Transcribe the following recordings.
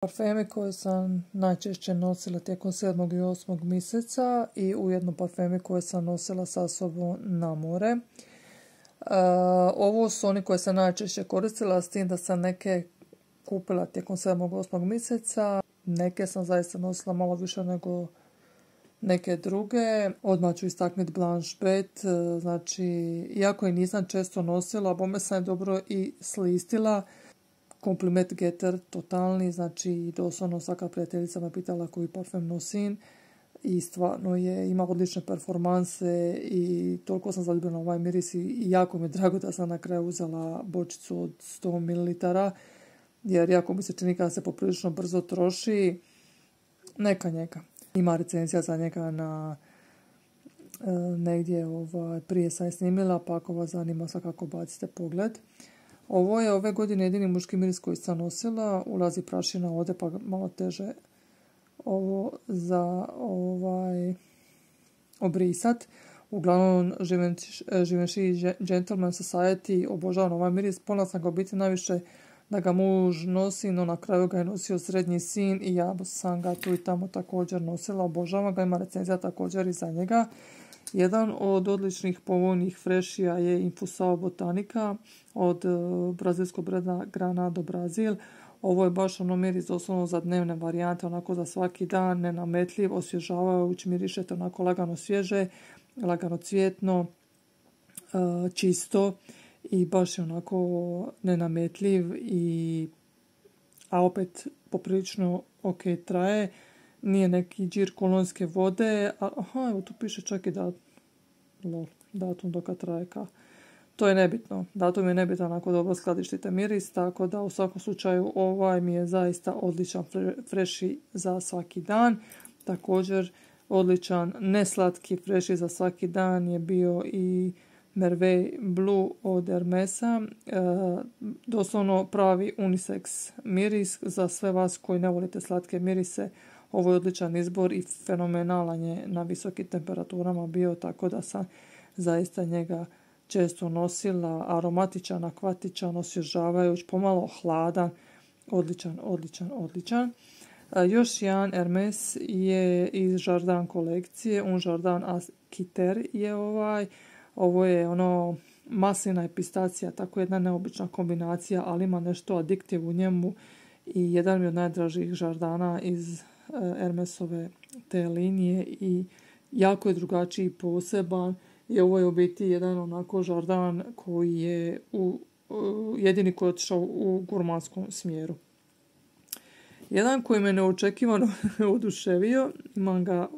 Parfeme koje sam najčešće nosila tijekom 7. i 8. mjeseca i ujedno parfeme koje sam nosila sa sobom na more. Ovo su oni koje sam najčešće koristila, s tim da sam neke kupila tijekom 7. i 8. mjeseca. Neke sam zaista nosila malo više nego neke druge. Odmah ću istaknuti Blanche Bet, znači, iako je nisam često nosila, bome sam je dobro i slistila. Kompliment getter totalni, znači doslovno svaka prijateljica me pitala koji parfem nosim i stvarno ima odlične performanse i toliko sam zaljubljena ovaj miris i jako mi je drago da sam na kraju uzela bočicu od 100 ml, jer jako mi se čini kada se poprilično brzo troši. Neka njega. Ima recenzija za njega na negdje prije sam je snimila, pa ako vas zanima svakako bacite pogled. Ovo je ove godine jedini muški miris koji sam nosila, ulazi prašina ovdje pa malo teže ovo za obrisat. Uglavnom Givenchy Gentleman Society, obožavam ovaj miris, ponela sam ga biti najviše da ga muž nosi, no na kraju ga je nosio srednji sin i ja sam ga tu i tamo također nosila, obožavam ga, ima recenzija također i za njega. Jedan od odličnih povoljnih frešija je Infusao Botanica od brazilskog brenda Granado Brazil. Ovo je baš ono miris doslovno za dnevne varijante, onako za svaki dan, nenametljiv, osvježavajući, mirišete onako lagano svježe, lagano cvjetno, čisto i baš je onako nenametljiv, a opet poprilično ok traje. Nije neki džir kolonske vode, evo tu piše čak i datum do kad traje. To je nebitno, datum je nebitan ako dobro skladištite miris, tako da u svakom slučaju ovaj mi je zaista odličan freši za svaki dan. Također odličan neslatki freši za svaki dan je bio i Merveille Blue od Hermesa, doslovno pravi unisex miris za sve vas koji ne volite slatke mirise. Ovo je odličan izbor i fenomenalan je na visokim temperaturama bio, tako da sam zaista njega često nosila. Aromatičan, akvatičan, osvježavajuć, pomalo hladan, odličan. Još jedan Hermes je iz Jardin kolekcije, Un Jardin à Quitter je ovaj. Ovo je maslina i pistacija, tako jedna neobična kombinacija, ali ima nešto adiktiv u njemu i jedan mi od najdražih žardana iz Hermesove te linije i jako je drugačiji i poseban i ovo je u biti jedan onako žardan koji je jedini koji je otišao u gurmanskom smjeru. Jedan koji me neočekivano oduševio, imam ga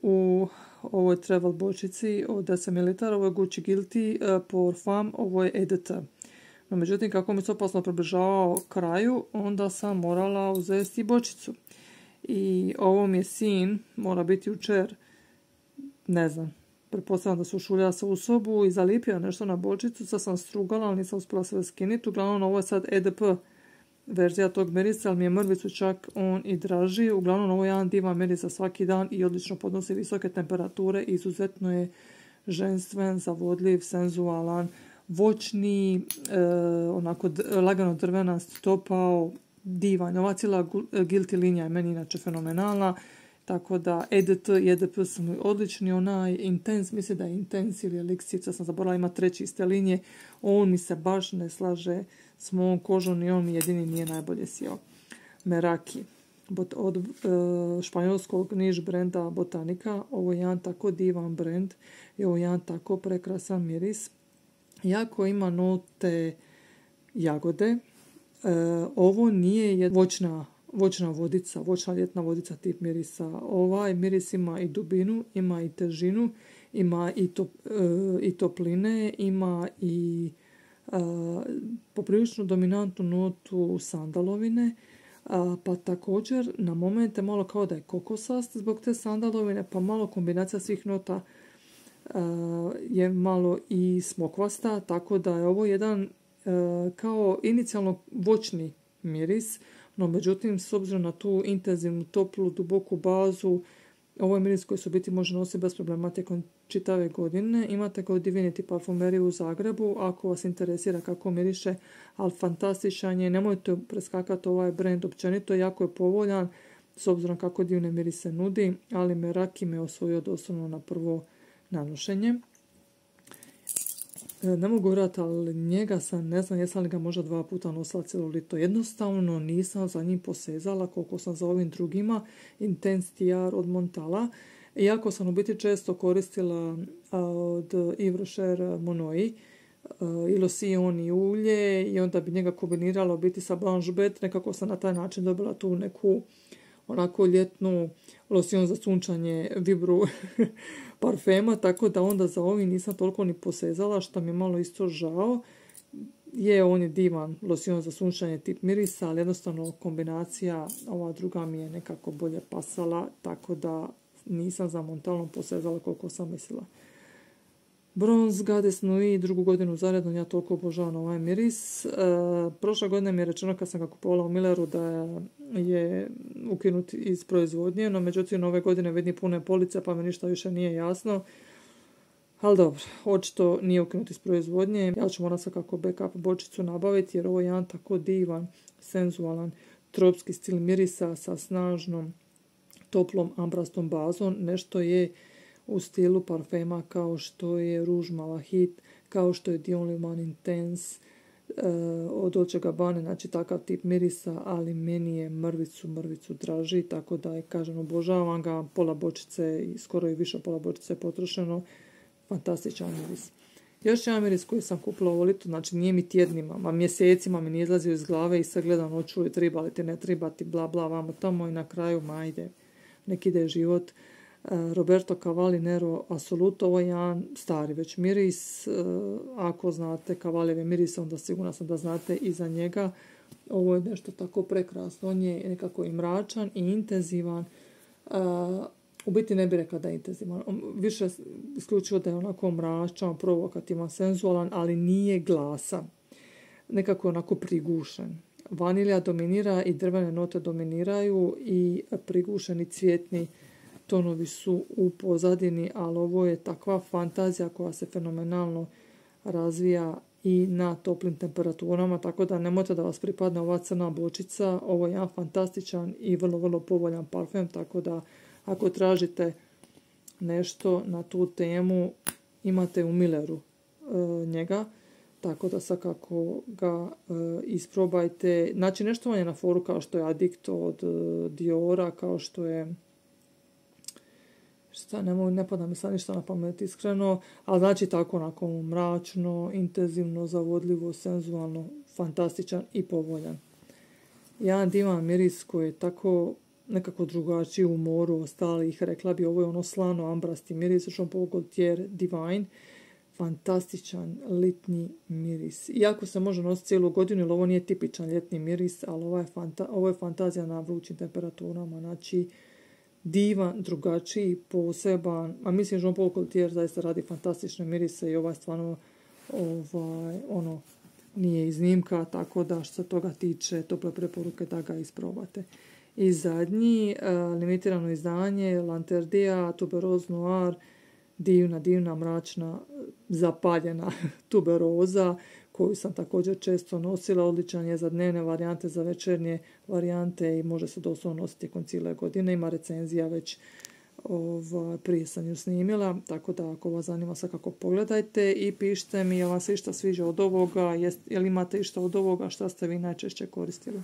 u ovoj travel bočici od 10 ml, ovo je Gucci Guilty pour Femme, ovo je EDT. No, međutim, kako mi se opasno približavao kraju, onda sam morala uzeti bočicu. I ovo mi je sin, mora biti jučer, ne znam, pretpostavljam da su ušuljala se u sobu i zalipio nešto na bočicu, sad sam strugala, ali nisam uspjela sve skiniti. Uglavnom, ovo je sad EDP verzija tog mirisa, ali mi je mrvicu čak on i draži. Uglavnom, ovo je jedan divan miris za svaki dan i odlično podnosi visoke temperature. Izuzetno je ženstven, zavodljiv, senzualan, voćni, onako lagano drvenast, topao, divan. Ova cijela Guilty linija je meni inače fenomenalna, tako da EDT i EDP su mi odlični. Onaj Intense, mislim da je Intense ili Elixir, sam zaboravila, ima treći iz te linije, on mi se baš ne slaže s mojom kožom i on mi jedini nije najbolje sjeo. Meraki od španjolskog niš brenda Botanica, ovo je jedan tako divan brend i ovo je jedan tako prekrasan miris. Jako ima note jagode. Ovo nije voćna vodica, voćna ljetna vodica tip mirisa. Ovaj miris ima i dubinu, ima i težinu, ima i topline, ima i poprilično dominantnu notu sandalovine, pa također na momente malo kao da je kokosast zbog te sandalovine, pa malo kombinacija svih nota je malo i smokvasta, tako da je ovo jedan kao inicijalno voćni miris, no međutim s obzirom na tu intenzivnu, toplu, duboku bazu Ovo je miris koji se u biti može nositi bez problema tijekom čitave godine. Imate ga u Divinity parfumeriji u Zagrebu, ako vas interesira kako miriše, ali fantastičan je. Nemojte preskakati ovaj brand općenito, jako je povoljan, s obzirom kako divne mirise nudi, ali Meraki me osvojio doslovno na prvo nanošenje. Ne mogu vjerati, ali njega sam, ne znam jesam li ga možda 2 puta nosila cijelo lito. Jednostavno nisam za njim posezala koliko sam za ovim drugima, Intense TR od Montala. Iako sam u biti često koristila od Yves Rocher Monoi, i losion i ulje, i onda bi njega kombinirala u biti sa Blanche Bet, nekako sam na taj način dobila tu neku onako ljetnu losion za sunčanje vibru parfema, tako da onda za ovim nisam toliko ni posezala, što mi je malo isto žao. On je divan losion za sunčanje tip mirisa, ali jednostavno kombinacija ova druga mi je nekako bolje pasala, tako da nisam za Montalom posezala koliko sam mislila. Bronze Goddess Nuit, 2. godinu zaredom, ja toliko obožavam ovaj miris. Prošle godine mi je rečeno kad sam ga kupovala u Milleru da je ukinut iz proizvodnje, no međutim ove godine vidim pune police pa mi ništa više nije jasno. Ali dobro, očito nije ukinut iz proizvodnje. Ja ću morati kako backup bočicu nabaviti jer ovo je jedan tako divan, senzualan, tropski stil mirisa sa snažnom, toplom ambrastom bazom. Nešto je u stilu parfema kao što je Rouge Malahit, kao što je The Only One Intense od Dolce Gabbane, znači takav tip mirisa, ali meni je mrvicu draži, tako da je, kažem, obožavam ga, pola bočice i skoro i više pola bočice potrošeno, fantastičan miris. Još jedan miris koji sam kupila ovo lito, znači nije mi tjednima, ma mjesecima mi nije izlazio iz glave i sad gledam oču, treba li ti, ne treba ti, bla bla, vamo tamo i na kraju, ajde, nek ide život. Roberto Cavalli Nero Assoluto, ovo je jedan stari već miris, ako znate Cavallijeve mirise, onda sigurno sam da znate i za njega. Ovo je nešto tako prekrasno, on je nekako i mračan i intenzivan, u biti ne bi rekla da je intenzivan, više isključivo da je onako mračan, provokativan, senzualan, ali nije glasan, nekako onako prigušen. Vanilja dominira i drvene note dominiraju i prigušeni cvjetni tonovi su u pozadini, ali ovo je takva fantazija koja se fenomenalno razvija i na toplim temperaturama, tako da nemojte da vas pripadne ova crna bočica. Ovo je jedan fantastičan i vrlo povoljan parfem, tako da ako tražite nešto na tu temu, imate u Milleru njega, tako da svakako ga isprobajte. Znači nešto vam je na foru kao što je Addict od Diora, kao što je ne pada mi sad ništa na pamet iskreno, ali znači tako onako mračno, intenzivno, zavodljivo, senzualno, fantastičan i povoljan. Jedan divan miris koji je tako nekako drugačiji u moru ostalih, rekla bi ovo je ono slano ambrasti miris, Jean Paul Gaultier Divine, fantastičan letnji miris. Iako se može nositi cijelu godinu, jer ovo nije tipičan ljetni miris, ali ovo je fantazija na vrućim temperaturama, znači divan, drugačiji, poseban, a mislim Jean Paul Gaultier zaista radi fantastične mirise i ovaj stvarno nije iznimka, tako da što se toga tiče tople preporuke da ga isprobate. I zadnji, limitirano izdanje, Lanterndia Tuberose Noir, divna, mračna, zapaljena tuberoza, koju sam također često nosila. Odličan je za dnevne varijante, za večernje varijante i može se doslovno nositi tijekom cijele godine. Ima recenzija već prije sam ju snimila, tako da ako vas zanima svakako pogledajte i pišite mi jel vam se išta sviđa od ovoga, jel imate išta od ovoga, šta ste vi najčešće koristili.